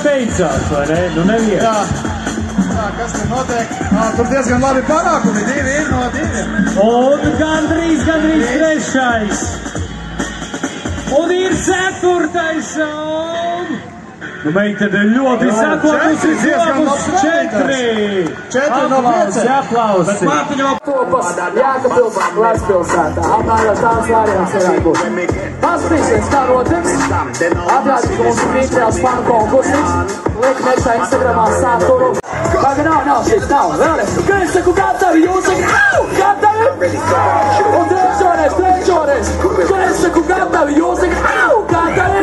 beidzās, vai ne? Nu neviens. Jā, kas tur notiek? Tur diezgan labi panākumi, 2 no 2. Un gandrīz trešais. Un ir 4. Nu, meitene ļoti sakopusi kopus 4. 4 no 5. Aplausi. Topas Jēkabpils Vecpilsētā. Apmēram tāds variants varētu būt. Paskatīsimies, kā notiks. Atgādājums mūsu mīļākais fanu konkursis. Liek nekšā Instagramā sākuru. Tagad nav šis, nav. Vēlreiz. Kad es saku gatavi, jūs sakat, gatavi! Un trešoreiz. Kad es saku gatavi, jūs sakat, gatavi!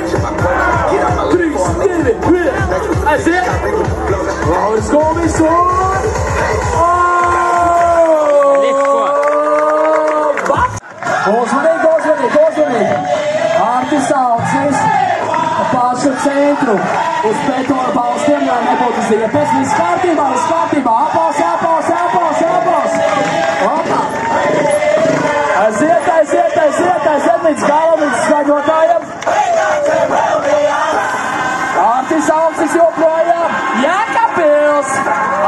3, 2, 1. Aiziet! Lauris Gomis un... Uzmanīgi! Artis Alksnis pašu centru uz betona balstiem, lai nebūtu ziepes. Viss kārtībā! Aplaus! Opa! Aiziet līdz galam, līdz skaņotājiem. Artis Alksnis joprojām Jēkabpils!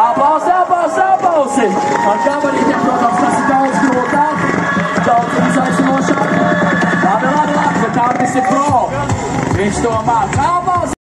Aplausi! Ar gabarītiem, protams, tas ir daudz grūtāk. Daudz izaicinošāk. Labi, bet Artis ir pro. Viņš to māca.